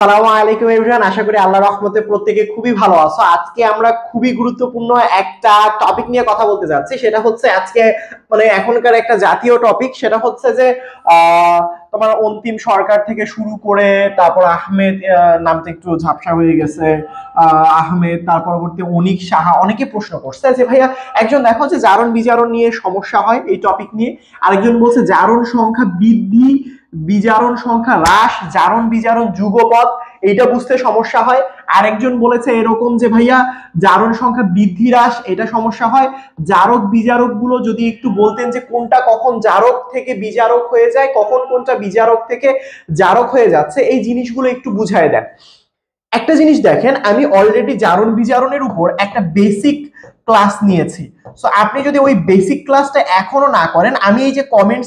আসসালামু আলাইকুম এভরিওয়ান, আশা করি আল্লাহর রহমতে প্রত্যেকে খুবই ভালো আছো। আজকে আমরা খুবই গুরুত্বপূর্ণ একটা টপিক নিয়ে কথা বলতে যাচ্ছি। সেটা হচ্ছে আজকে এখনকার একটা জাতীয় টপিক। সেটা হচ্ছে যে তোমার অন্তিম সরকার থেকে শুরু করে তারপর আহমেদ, নামটা একটু ঝাপসা হয়ে গেছে, আহমেদ, তার পরবর্তী অনিক সাহা, অনেকে প্রশ্ন করছে যে ভাইয়া একজন দেখো যে জারণ বিজারণ নিয়ে সমস্যা হয় এই টপিক নিয়ে, আরেকজন বলছে জারণ সংখ্যা বৃদ্ধি, বিজারণ সংখ্যা হ্রাস, জারণ বিজারণ যুগপৎ, এটা বুঝতে সমস্যা হয়। আরেকজন বলেছে এরকম যে ভাইয়া জারণ সংখ্যা বৃদ্ধি হ্রাস, এটা সমস্যা হয়। জারক বিজারক গুলো যদি একটু বলতেন যে কোনটা কখন জারক থেকে বিজারক হয়ে যায়, কখন কোনটা বিজারক থেকে জারক হয়ে যাচ্ছে, এই জিনিসগুলো একটু বুঝায় দেন। একটা জিনিস দেখেন, আমি অলরেডি জারণ বিজারণের উপর একটা বেসিক ক্লাস নিয়েছি। সো আপনি যদি ওই বেসিক ক্লাসটা এখনো না করেন, আমি এই যে কমেন্ট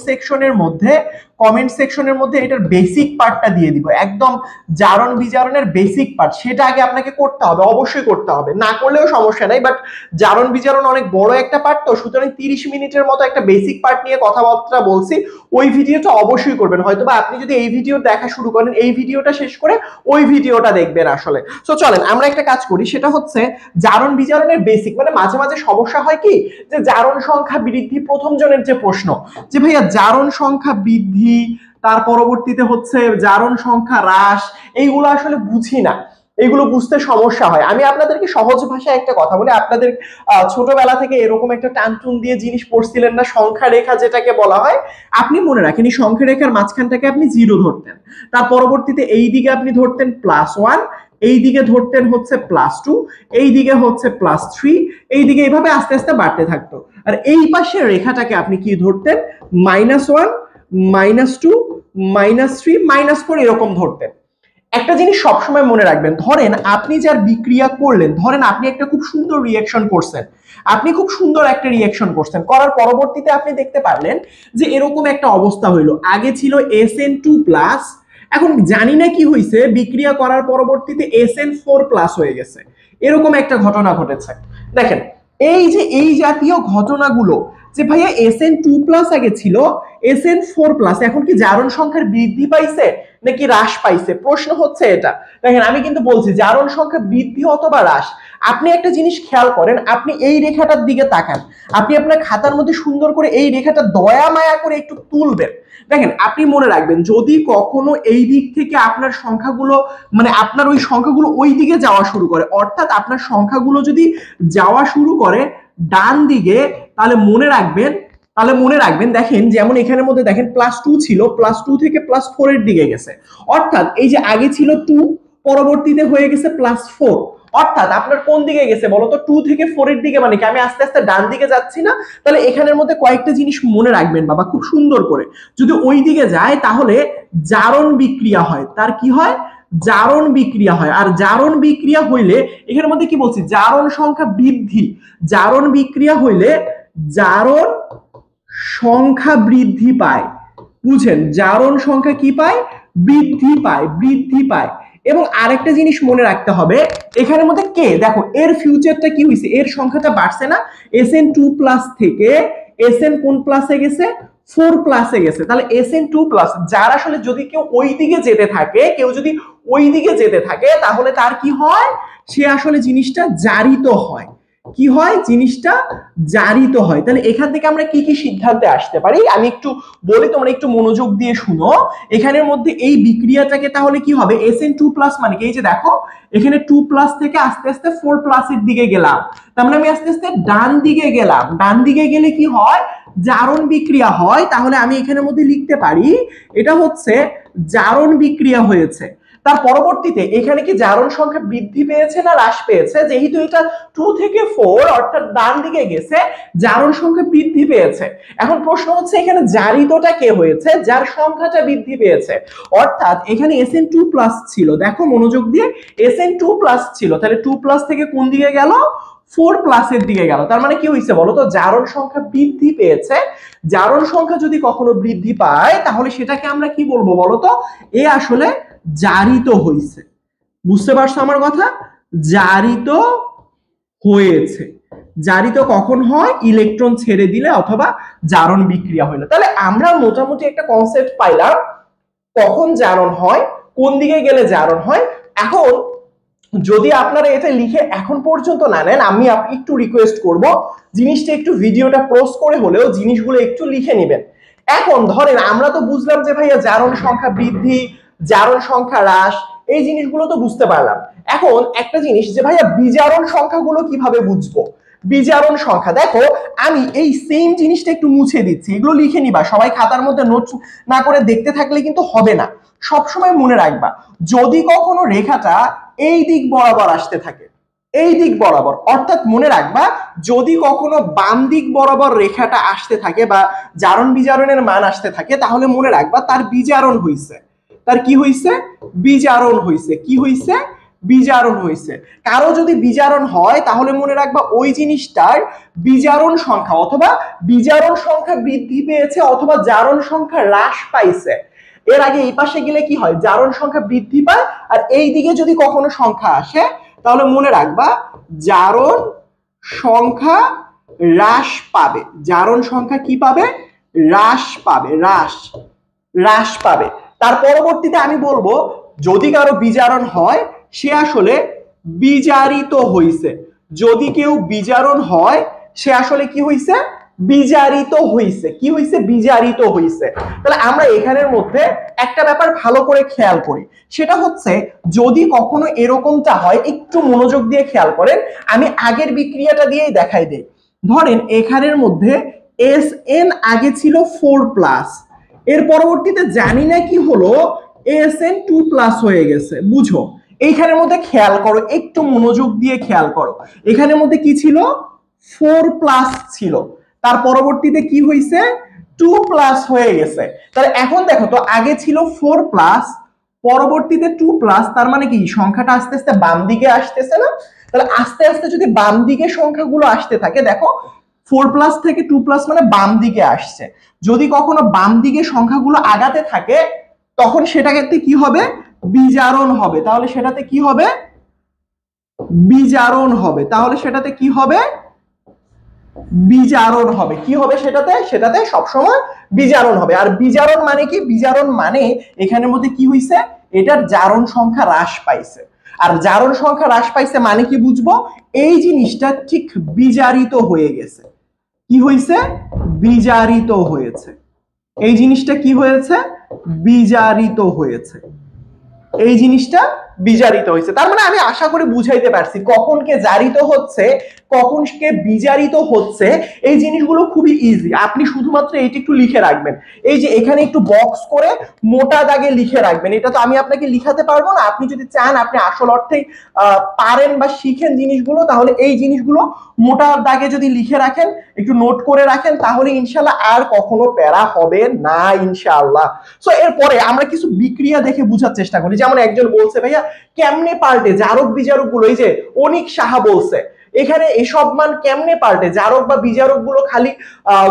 সেকশনের মধ্যে এটার বেসিক পার্টটা দিয়ে দিব, একদম জারণ বিজারণের বেসিক পার্ট, সেটা আগে আপনাকে করতে হবে, অবশ্যই করতে হবে, না করলেও সমস্যা নাই। বাট জারণ বিজারণ অনেক বড় একটা পার্ট, তো সুতরাং 30 মিনিটের মতো একটা বেসিক পার্ট নিয়ে কথাবার্তা বলছি, ওই ভিডিওটা অবশ্যই করবেন। হয়তো বা আপনি যদি এই ভিডিও দেখা শুরু করেন, এই ভিডিওটা শেষ করে ওই ভিডিওটা দেখবেন আসলে। সো চলেন আমরা একটা কাজ করি, সেটা হচ্ছে জারণ বিজারণের বেসিক। মাঝে মাঝে সমস্যা হয় কি, যে জারণ সংখ্যা বৃদ্ধি, প্রথম জনের যে প্রশ্ন যে ভাইয়া জারণ সংখ্যা বৃদ্ধি, তার পরবর্তীতে হচ্ছে জারণ সংখ্যা হ্রাস, এইগুলো আসলে বুঝি না, এগুলো বুঝতে সমস্যা হয়। আমি আপনাদেরকে সহজ ভাষায় একটা কথা বলি, আপনাদের ছোটবেলা থেকে এরকম একটা টানটুন দিয়ে জিনিস পড়ছিলেন না, সংখ্যা রেখা যেটাকে বলা হয়। আপনি মনে রাখেন এই সংখ্যা রেখার মাঝখানটাকে আপনি জিরো ধরতেন, তার পরবর্তীতে এই দিকে আপনি ধরতেন +1, এই দিকে ধরতেন হচ্ছে +2, এই দিকে হচ্ছে +3, এই দিকে এইভাবে আস্তে আস্তে বাড়তে থাকতো। আর এই পাশের রেখাটাকে আপনি কি ধরতেন, -1, -2, -3, -4, এরকম ধরতেন। একটা জিনিস সবসময় মনে রাখবেন, ধরেন আপনি যার বিক্রিয়া করলেন, ধরেন আপনি একটা খুব সুন্দর রিয়াকশন করছেন, আপনি খুব সুন্দর একটা রিয়াকশন করছেন, করার পরবর্তীতে আপনি দেখতে পারলেন যে এরকম একটা অবস্থা হইলো, আগে ছিল SN2+, এখন জানি না কি হয়েছে, বিক্রিয়া করার পরবর্তীতে SN4+ হয়ে গেছে, এরকম একটা ঘটনা ঘটেছে। দেখেন এই যে এই জাতীয় ঘটনাগুলো, যে ভাইয়া SN2+ আগে ছিল, SN4+, এখন কি জারণ সংখ্যার বৃদ্ধি পাইছে নাকি হ্রাস পাইছে, প্রশ্ন হচ্ছে এটা। দেখেন আমি কিন্তু বলছি জারণ সংখ্যা বৃদ্ধি অথবা হ্রাস। আপনি একটা জিনিস খেয়াল করেন, আপনি এই রেখাটার দিকে তাকান, আপনি আপনার খাতার মধ্যে সুন্দর করে এই রেখাটা দয়া মায়া করে একটু তুলবেন। দেখেন আপনি মনে রাখবেন, যদি কখনো এই দিক থেকে আপনার সংখ্যাগুলো, আপনার ওই সংখ্যাগুলো ওই দিকে যাওয়া শুরু করে, অর্থাৎ আপনার সংখ্যাগুলো যদি যাওয়া শুরু করে ডান দিকে, তাহলে মনে রাখবেন দেখেন যেমন এখানের মধ্যে দেখেন +2 ছিল, +2 থেকে +4 এর দিকে গেছে, অর্থাৎ এই যে আগে ছিল 2, পরবর্তীতে হয়ে গেছে +4, অর্থাৎ আপনার কোন দিকে গেছে বলতো, 2 থেকে 4 এর দিকে, কি আমি আস্তে আস্তে ডান দিকে যাচ্ছি না? তাহলে এখানের মধ্যে কয়েকটা জিনিস মনে রাখবেন বাবা খুব সুন্দর করে, যদি ওই দিকে যায় তাহলে জারণ বিক্রিয়া হয়, তার কি হয়, জারণ বিক্রিয়া হয়। আর জারণ বিক্রিয়া হইলে এখানের মধ্যে কি বলছি, জারণ সংখ্যা বৃদ্ধি, জারণ বিক্রিয়া হইলে জারণ সংখ্যা বৃদ্ধি পায়, বুঝেন, জারণ সংখ্যা কি পায়, বৃদ্ধি পায়। এবং আরেকটা জিনিস মনে রাখতে হবে, এখানের মধ্যে কে দেখো এর ফিউচারটা কি হয়েছে, এর সংখ্যাটা বাড়ছে না, SN2+ থেকে SN কোন প্লাসে গেছে, 4+ গেছে। তাহলে SN2+, যার আসলে যদি কেউ ওই দিকে যেতে থাকে, তাহলে তার কি হয়, সে আসলে জিনিসটা জারিত হয়, কি হয়, জিনিসটা জারিত হয়। তাহলে এখান থেকে আমরা কি কি সিদ্ধান্তে আসতে পারি আমি একটু বলি, তোমরা একটু মনোযোগ দিয়ে শুনো। এখানের মধ্যে এই বিক্রিয়াটাকে তাহলে কি হবে, SN2+ মানে কি, এই যে দেখো এখানে 2+ থেকে আস্তে আস্তে 4+ এর দিকে গেলাম, তার মানে আমি আস্তে আস্তে ডান দিকে গেলাম, ডান দিকে গেলে কি হয়, জারণ বিক্রিয়া হয়। তাহলে আমি এখানের মধ্যে লিখতে পারি এটা হচ্ছে জারণ বিক্রিয়া হয়েছে। তার পরবর্তীতে এখানে কি জারণ সংখ্যা বৃদ্ধি পেয়েছে না হ্রাস পেয়েছে, যেহেতু এটা 2 থেকে 4 অর্থাৎ ডান দিকে গেছে, জারণ সংখ্যা বৃদ্ধি পেয়েছে। এখন প্রশ্ন হচ্ছে এখানে জারিতটা কে হয়েছে, যার সংখ্যাটা বৃদ্ধি পেয়েছে, অর্থাৎ এখানে SN2+ ছিল, দেখো মনোযোগ দিয়ে, SN2+ ছিল, তাহলে 2+ থেকে কোন দিকে গেল, 4+ এর দিকে গেল। তার মানে কি হয়েছে বলতো, জারণ সংখ্যা বৃদ্ধি পেয়েছে। জারণ সংখ্যা যদি কখনো বৃদ্ধি পায় তাহলে সেটাকে আমরা কি বলবো বলতো, এ আসলে জারিত হয়েছে। বুঝতে পারছো আমার কথা, জারিত হয়েছে। জারিত কখন হয়, ইলেকট্রন ছেড়ে দিলে অথবা জারণ বিক্রিয়া হইলে। তাহলে আমরা মোটামুটি একটা কনসেপ্ট পাইলাম কখন জারণ হয়, কোন দিকে গেলে জারণ হয়। এখন যদি আপনারা এটা লিখে এখন পর্যন্ত না নেন, আমি একটু রিকোয়েস্ট করব জিনিসটা একটু ভিডিওটা পজ করে হলেও জিনিসগুলো একটু লিখে নেবেন। এখন ধরেন আমরা তো বুঝলাম যে ভাইয়া জারণ সংখ্যা বৃদ্ধি, জারণ সংখ্যা হ্রাস, এই জিনিসগুলো তো বুঝতে পারলাম। এখন একটা জিনিস যে ভাইয়া বিজারণ সংখ্যাগুলো কিভাবে বুঝবো। বিজারণ সংখ্যা দেখো, আমি এই সেম জিনিসটা একটু মুছে দিচ্ছি, এগুলো লিখে নিবা সবাই, খাতার মধ্যে নোট না করে দেখতে থাকলে কিন্তু হবে না। সবসময় মনে রাখবা, যদি কখনো রেখাটা এই দিক বরাবর আসতে থাকে, এই দিক বরাবর, অর্থাৎ মনে রাখবা যদি কখনো বাম দিক বরাবর রেখাটা আসতে থাকে বা জারণ বিজারণের মান আসতে থাকে, তাহলে মনে রাখবা তার বিজারণ হইছে। তার কি হইছে? বিজারণ হইছে। কি হইছে? বিজারণ হইছে। কারো যদি বিজারণ হয় তাহলে মনে রাখবা ওই জিনিসটার বিজারণ সংখ্যা অথবা বিজারণ সংখ্যা বৃদ্ধি পেয়েছে অথবা জারণ সংখ্যা হ্রাস পাইছে। এর আগে এই পাশে গেলে কি হয়? জারণ সংখ্যা বৃদ্ধি পায়, আর এই দিকে যদি কখনো সংখ্যা আসে তাহলে মনে রাখবা জারণ সংখ্যা হ্রাস পাবে। জারণ সংখ্যা কি পাবে? হ্রাস পাবে। হ্রাস পাবে। তার পরবর্তীতে আমি বলবো যদি কারো বিজারণ হয় সে আসলে বিজারিত হইছে। যদি কেউ বিজারণ হয় সে আসলে কি হইছে? বিজারিত হইছে। কি হইছে? বিজারিত হইছে। তাহলে আমরা এখানের মধ্যে একটা ব্যাপার ভালো করে খেয়াল করি, সেটা হচ্ছে যদি কখনো এরকমটা হয়, একটু মনোযোগ দিয়ে খেয়াল করেন, আমি আগের বিক্রিয়াটা দিয়েই দেখাই দেই। ধরেন এখানের মধ্যে Sn আগে ছিল 4+, এর পরবর্তীতে জানি না কি হলো Sn 2+ হয়ে গেছে। বুঝো, এইখানের মধ্যে খেয়াল করো, একটু মনোযোগ দিয়ে খেয়াল করো, এখানের মধ্যে কি ছিল? 4+ ছিল, তার পরবর্তীতে কি হয়েছে? 2+ হয়ে গেছে। তাহলে এখন দেখো তো, আগে ছিল 4+, পরবর্তীতে 2+, তার মানে কি সংখ্যাটা আস্তে আস্তে বাম দিকে আসতেছে না? তাহলে আস্তে আস্তে যদি বাম দিকে সংখ্যাগুলো আসতে থাকে, দেখো 4+ থেকে 2+ মানে বাম দিকে আসছে। যদি কখনো বাম দিকে সংখ্যাগুলো আগাতে থাকে তখন সেটাতে কি হবে? বিজারণ হবে। তাহলে সেটাতে কি হবে? বিজারণ হবে। তাহলে সেটাতে কি হবে? বিজারণ হবে। কি হবে সেটাতে? সেটাতে সবসময় বিজারণ হবে। আর বিজারণ মানে কি? বিজারণ মানে এখানের মধ্যে কি হইছে? এটার জারণ সংখ্যা হ্রাস পাইছে। আর জারণ সংখ্যা হ্রাস পাইছে মানে কি বুঝবো? এই জিনিসটা ঠিক বিজারিত হয়ে গেছে। কি হয়েছে? বিজারিত হয়েছে। এই জিনিসটা কি হয়েছে? বিজারিত হয়েছে। এই জিনিসটা বিজারিত হয়েছে। তার মানে আমি আশা করি বুঝাইতে পারছি কখন কে জারিত হচ্ছে, কখন কে বিজারিত হচ্ছে। এই জিনিসগুলো খুবই ইজি, আপনি শুধুমাত্র এইটা একটু লিখে রাখবেন। এই যে এখানে একটু বক্স করে মোটা দাগে লিখে রাখবেন। এটা তো আমি আপনাকে লিখাতে পারবো না, আপনি যদি চান আপনি আসল অর্থেই পারেন বা শিখেন জিনিসগুলো, তাহলে এই জিনিসগুলো মোটা দাগে যদি লিখে রাখেন, একটু নোট করে রাখেন, তাহলে ইনশাআল্লাহ আর কখনো প্যারা হবে না ইনশাআল্লাহ। সো এরপরে আমরা কিছু বিক্রিয়া দেখে বোঝার চেষ্টা করি। যেমন একজন বলছে ভাইয়া কেমনে পাল্টে জারক বিজারক গুলো, এই যে অনিক সাহা বলছে এখানে এসব মান কেমনে পাল্টে, জারক বা বিজারক গুলো খালি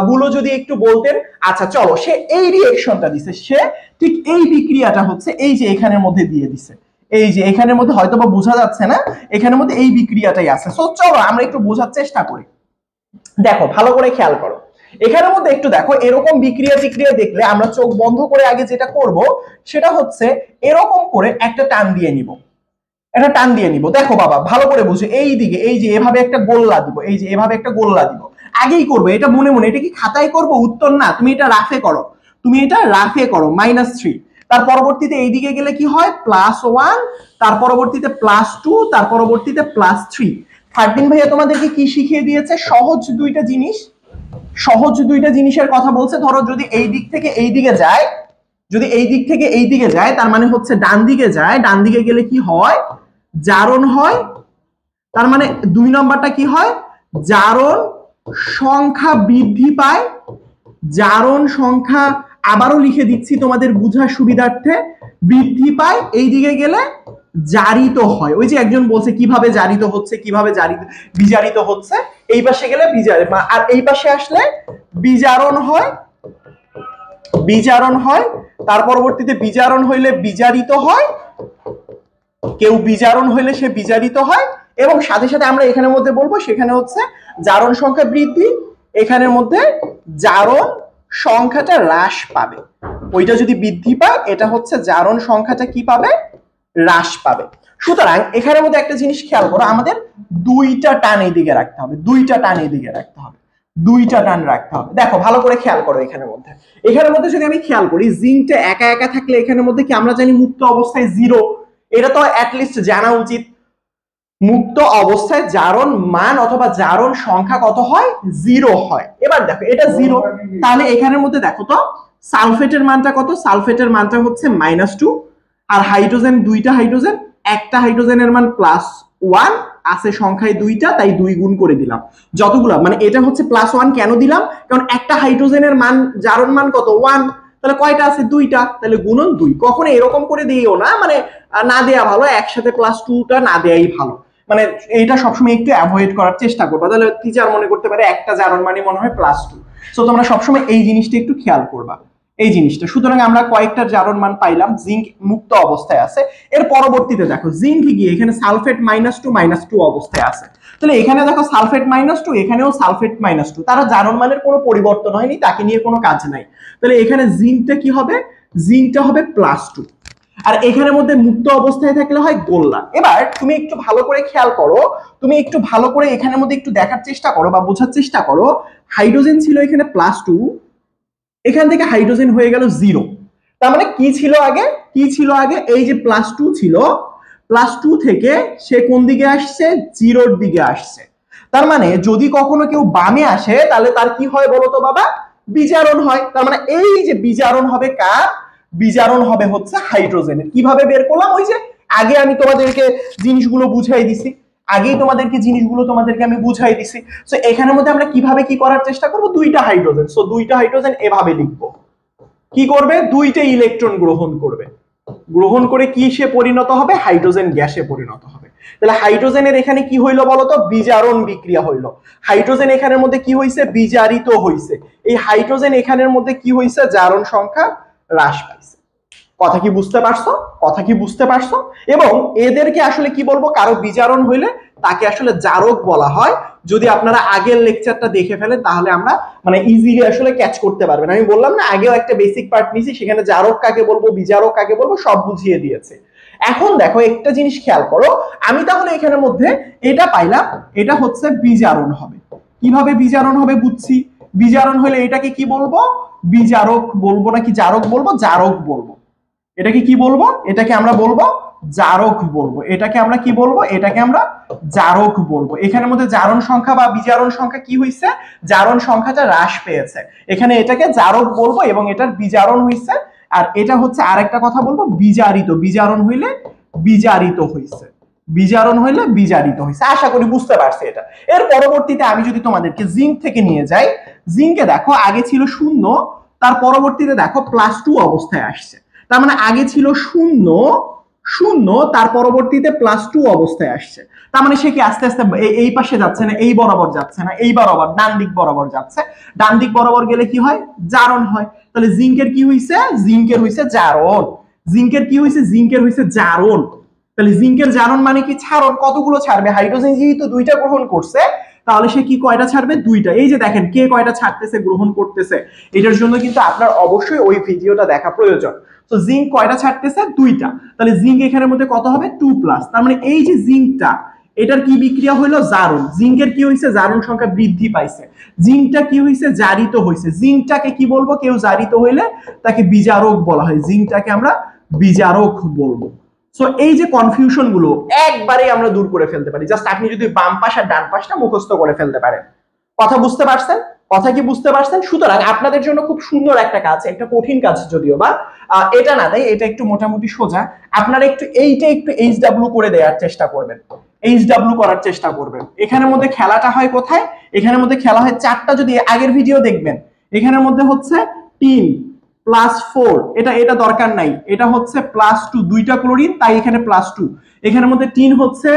গুলো যদি একটু বলতেন। আচ্ছা চলো, সে এই রিঅ্যাকশনটা দিছে, সে ঠিক এই বিক্রিয়াটা হচ্ছে এই যে এখানের মধ্যে দিয়ে দিছে। এই যে এখানের মধ্যে হয়তো বা বোঝা যাচ্ছে না, এখানের মধ্যে এই বিক্রিয়াটাই আছে। সো চলো আমরা একটু বোঝার চেষ্টা করি। দেখো ভালো করে খেয়াল করো, এখানের মধ্যে একটু দেখো, এরকম বিক্রিয়া টিক্রিয়া দেখলে আমরা চোখ বন্ধ করে আগে যেটা করব সেটা হচ্ছে এরকম করে একটা টান দিয়ে নিব। একটা টান দিয়ে নিব। দেখো বাবা ভালো করে বুঝো, এই দিকে এই যে এভাবে একটা গোল্লা দিব, এই যে এভাবে একটা গোল্লা দিব। আগেই করবে এটা মনে মনে, এটা কি খাতায় করব? উত্তর না, তুমি এটা রাফে করো, তুমি এটা রাফে করো। -3, তার পরবর্তীতে এইদিকে গেলে কি হয়? +1, তার পরবর্তীতে +2, তার পরবর্তীতে +3। ফারদিন ভাইয়া তোমাদেরকে কি শিখিয়ে দিয়েছে? সহজ দুইটা জিনিস, সহজ দুইটা জিনিসের কথা বলছে। ধরো যদি এই দিক থেকে এই দিকে যায়, যদি এই দিক থেকে এই দিকে যায় তার মানে হচ্ছে ডান দিকে যায়, ডান দিকে গেলে কি হয়? জারণ হয়। তার মানে 2 নম্বরটা কি হয়? জারণ সংখ্যা বৃদ্ধি পায়। জারণ সংখ্যা আবারও লিখে দিচ্ছি তোমাদের বোঝার সুবিধার্থে, বৃদ্ধি পায়। এই দিকে গেলে জারিত হয়। ওই যে একজন বলছে কিভাবে জারিত হচ্ছে, কিভাবে বিজারিত হচ্ছে। এই পাশে গেলে আর এই পাশে আসলে বিজারণ হয়। বিজারণ হয়, তার পরবর্তীতে বিজারণ হইলে বিজারিত হয়, কেউ বিজারণ হইলে সে বিজারিত হয়, এবং সাথে সাথে আমরা এখানের মধ্যে বলবো সেখানে হচ্ছে জারণ সংখ্যা বৃদ্ধি, এখানের মধ্যে জারণ সংখ্যাটা হ্রাস পাবে। ওইটা যদি বৃদ্ধি পায় এটা হচ্ছে জারণ সংখ্যাটা কি পাবে, হ্রাস পাবে। সুতরাং এখানের মধ্যে একটা জিনিস খেয়াল করো, আমাদের দুইটা টান এইদিকে রাখতে হবে, দুইটা টান এইদিকে রাখতে হবে, দুইটা টান রাখতে হবে। দেখো ভালো করে খেয়াল করো, এখানের মধ্যে যদি আমি খেয়াল করি জিঙ্কটা একা একা থাকলে এখানের মধ্যে কি আমরা জানি মুক্ত অবস্থায় 0, এটা তো অ্যাটলিস্ট জানা উচিত। মুক্ত অবস্থায় জারণ মান অথবা জারণ সংখ্যা কত হয়, 0 হয়। এবার দেখো এটা 0, তাহলে এখানের মধ্যে দেখো তো সালফেটের মানটা কত, সালফেটের মানটা হচ্ছে -2, আর হাইড্রোজেন দুইটা হাইড্রোজেন, একটা হাইড্রোজেনের মান +1 আছে সংখ্যায় দুইটা, তাই 2 গুণ করে দিলাম যতগুলো, মানে এটা হচ্ছে +1 কেন দিলাম, কারণ একটা হাইড্রোজেনের মান জারণ মান কত 1, তাহলে কয়টা আছে দুইটা, তাহলে গুণন 2। কখনো এরকম করে দিও না, মানে না দেয়া ভালো, একসাথে +2টা না দেয়াই ভালো, মানে এটা সবসময় একটু অ্যাভয়েড করার চেষ্টা করবা, তাহলে টিচার মনে করতে পারে একটা জারণ মানে মনে হয় +2। সো তোমরা সবসময় এই জিনিসটা একটু খেয়াল করবা, এই জিনিসটা। সুতরাং আমরা কয়েকটা জারণ মান পাইলাম, জিঙ্ক মুক্ত অবস্থায় আছে। এর পরবর্তীতে দেখো জিঙ্ক গিয়ে এখানে সালফেট -2 অবস্থায় আছে, তাহলে এখানে দেখো সালফেট -2, এখানেও সালফেট -2, তারা জারণ মানের কোনো পরিবর্তন হয়নি, তাকে নিয়ে কোনো কাজ নাই। তাহলে এখানে জিঙ্কটা কি হবে, জিঙ্কটা হবে +2, আর এখানের মধ্যে মুক্ত অবস্থায় থাকলে হয় গোল্লা। এবার তুমি একটু ভালো করে খেয়াল করো, তুমি একটু ভালো করে এখানের মধ্যে একটু দেখার চেষ্টা করো বা বোঝার চেষ্টা করো, হাইড্রোজেন ছিল এখানে +2, এখান থেকে হাইড্রোজেন হয়ে গেল 0, তার মানে কি ছিল আগে, কি ছিল আগে, এই যে +2 ছিল, +2 থেকে সে কোন দিকে আসছে, 0-র দিকে আসছে। তার মানে যদি কখনো কেউ বামে আসে তাহলে তার কি হয় বলো তো বাবা, বিজারণ হয়। তার মানে এই যে বিজারণ হবে কার, বিজারণ হবে হচ্ছে হাইড্রোজেনের। কিভাবে বের করলাম, ওই যে আগে আমি তোমাদেরকে জিনিসগুলো বুঝাই দিছি, আগেই তোমাদেরকে আমি বুঝাই দিছি। সো এখানের মধ্যে আমরা কিভাবে কি করার চেষ্টা করব, দুইটা হাইড্রোজেন, সো দুইটা হাইড্রোজেন এভাবে লিখবো, কি করবে, দুইটা ইলেকট্রন গ্রহণ করবে, গ্রহণ করে কি সে পরিণত হবে, হাইড্রোজেন গ্যাসে পরিণত হবে। তাহলে হাইড্রোজেনের এখানে কি হইলো বলতো, বিজারণ বিক্রিয়া হইলো। হাইড্রোজেন এখানের মধ্যে কি হইছে, বিজারিত হইছে। এই হাইড্রোজেন এখানের মধ্যে কি হইছে, জারণ সংখ্যা হ্রাস পাইছে। কথা কি বুঝতে পারছো, কথা কি বুঝতে পারছো? এবং এদেরকে আসলে কি বলবো, কারো বিজারণ হইলে তাকে আসলে জারক বলা হয়। যদি আপনারা আগের লেকচারটা দেখে ফেলেন তাহলে আমরা মানে ইজিলি আসলে ক্যাচ করতে পারবেন। আমি বললাম না আগেও একটা বেসিক পার্ট নিয়েছি, সেখানে জারক কাকে বলবো, বিজারক কাকে বলবো সব বুঝিয়ে দিয়েছে। এখন দেখো একটা জিনিস খেয়াল করো, আমি তাহলে এখানের মধ্যে এটা পাইলাম, এটা হচ্ছে বিজারণ হবে। কিভাবে বিজারণ হবে বুঝছি, বিজারণ হলে এটাকে কি বলবো, বিজারক বলবো নাকি জারক বলবো, জারক বলবো। এটাকে কি বলবো, এটাকে আমরা বলবো জারক বলবো। এটাকে আমরা কি বলবো, এটাকে আমরা জারক বলবো। এখানের মধ্যে জারণ সংখ্যা বা বিজারণ সংখ্যা কি হইছে, জারণ সংখ্যাটা হ্রাস পেয়েছে, এখানে এটাকে জারক বলবো এবং এটার বিজারণ হইছে। আর এটা হচ্ছে আরেকটা কথা বলবো, বিজারিত, বিজারণ হইলে বিজারিত হইছে, বিজারণ হইলে বিজারিত হইছে। আশা করি বুঝতে পারছে এটা। এর পরবর্তীতে আমি যদি তোমাদেরকে জিঙ্ক থেকে নিয়ে যাই, জিঙ্কে দেখো আগে ছিল 0, তার পরবর্তীতে দেখো +2 অবস্থায় আসছে। তার মানে আগে ছিল 0, তার পরবর্তীতে +2 অবস্থায় আসছে। তার মানে সে কি আস্তে আস্তে এই পাশে যাচ্ছে না, এই বরাবর যাচ্ছে না, এই বরাবর ডান দিক বরাবর যাচ্ছে। ডান দিক বরাবর গেলে কি হয়, জারণ হয়। তাহলে জিঙ্কের কি হইছে, জিঙ্কের হইছে জারণ। জিঙ্কের কি হইছে, জিঙ্কের হইছে জারণ। তাহলে জিঙ্কের জারণ মানে কি, ছাড়ন। কতগুলো ছাড়বে, হাইড্রোজেন যেহেতু দুইটা গ্রহণ করছে তাহলে সে কি কয়টা ছাড়বে, দুইটা। এই যে দেখেন কে কয়টা ছাড়তেছে, গ্রহণ করতেছে, এটার জন্য কিন্তু আপনার অবশ্যই ওই ভিডিওটা দেখা প্রয়োজন। তো জিঙ্ক কয়টা ছাড়তেছে, দুইটা। তাহলে জিঙ্ক এখানের মধ্যে কত হবে, 2+। তার মানে এই যে জিঙ্কটা, এটার কি বিক্রিয়া হইলো, জারণ। জিঙ্কের কি হইছে, জারণ সংখ্যা বৃদ্ধি পাইছে। জিঙ্কটা কি হইছে, জারিত হইছে। জিঙ্কটাকে কি বলবো, কেউ জারিত হইলে তাকে বিজারক বলা হয়, জিঙ্কটাকে আমরা বিজারক বলবো। সো এই যে কনফিউশন গুলো একবারেই আমরা দূর করে ফেলতে পারি, জাস্ট আপনি যদি বাম পাশ আর ডান পাশটা মুখস্থ করে ফেলতে পারেন। কথা বুঝতে পারছেন, কথা কি বুঝতে পারছেন? সুতরাং আপনাদের জন্য খুব সুন্দর একটা কাজ, একটা কঠিন কাজ যদিও বা, এটা না দেয়, এটা একটু মোটামুটি সোজা। আপনারা একটু এইটা একটু HW করে দেওয়ার চেষ্টা করবেন, HW করার চেষ্টা করবেন। এখানের মধ্যে খেলাটা হয় কোথায়, এখানের মধ্যে খেলা হয় চারটা, যদি আগের ভিডিও দেখবেন এখানের মধ্যে হচ্ছে 3 +4, এটা দরকার নাই, এটা হচ্ছে +2, দুইটা ক্লোরিন তাই এখানে +2। এখানের মধ্যে 3 হচ্ছে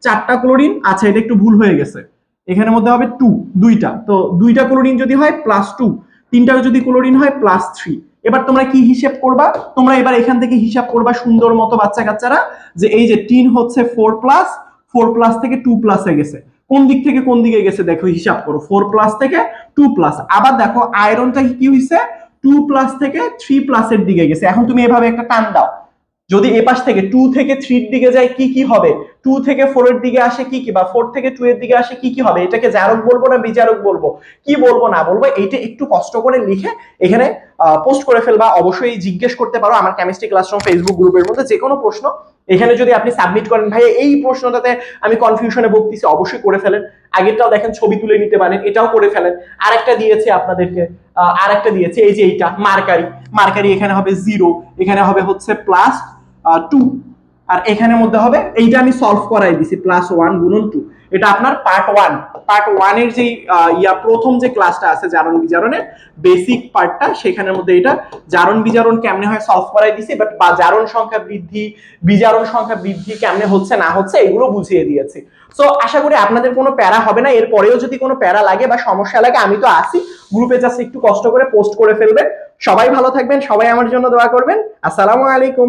4টা ক্লোরিন, আচ্ছা এটা একটু ভুল হয়ে গেছে, এখানের মধ্যে হবে 2, দুইটা। তো দুইটা ক্লোরিন যদি হয় +2, তিনটা যদি ক্লোরিন হয় +3। এবার তোমরা কি হিসাব করবা, তোমরা এবার এখান থেকে হিসাব করবা সুন্দর মতো বাচ্চা কাচ্চারা, যে এই যে 3 হচ্ছে 4+, থেকে 2+ এ গেছে, কোন দিক থেকে কোন দিকে গেছে দেখো, হিসাব করো, 4+ থেকে 2+। আবার দেখো আয়রনটা কি হইছে, 2+ থেকে 3+ এর দিকে গেছে। এখন তুমি এভাবে একটা টান দাও, যদি এ পাশ থেকে 2 থেকে 3 এর দিকে যায় কি কি হবে, 2 থেকে 4 এর দিকে আসে কি কি, বা 4 থেকে 2 এর দিকে আসে কি কি হবে, এটাকে জারক বলবো না বিজারক বলবো, কি বলবো না বলবো, এইটা একটু কষ্ট করে লিখে এখানে পোস্ট করে ফেলবা। অবশ্যই জিজ্ঞেস করতে পারো আমার কেমিস্ট্রি ক্লাসরুম ফেসবুক গ্রুপের মধ্যে, যে কোনো প্রশ্ন এখানে যদি আপনি সাবমিট করেন, ভাই এই প্রশ্নটাতে আমি কনফিউশনে ভুগতেছি, অবশ্যই করে ফেলেন। আগেরটাও দেখেন ছবি তুলে নিতে পারেন, এটাও করে ফেলেন। আরেকটা দিয়েছে আপনাদেরকে, আরেকটা দিয়েছে এই যে এইটা মার্কারি, মার্কারি এখানে হবে 0, এখানে হবে হচ্ছে +2, আর এখানের মধ্যে হবে, এইটা আমি সলভ করাই দিছি, +1 গুণন 2। এটা আপনার পার্ট 1 এর যে প্রথম যে ক্লাসটা আছে জারণ বিজারণের বেসিক পার্টটা, সেখানের মধ্যে এটা জারণ বিজারণ কেমনে হয় সলভ করাই দিছি, বাট বা জারণ সংখ্যা বৃদ্ধি বিজারণ সংখ্যা বৃদ্ধি কেমনে হচ্ছে না হচ্ছে এগুলো বুঝিয়ে দিয়েছি। সো আশা করি আপনাদের কোনো প্যারা হবে না। এরপরেও যদি কোনো প্যারা লাগে বা সমস্যা লাগে, আমি তো আছি গ্রুপে, জাস্ট একটু কষ্ট করে পোস্ট করে ফেলবেন। সবাই ভালো থাকবেন, সবাই আমার জন্য দোয়া করবেন। আসসালামু আলাইকুম।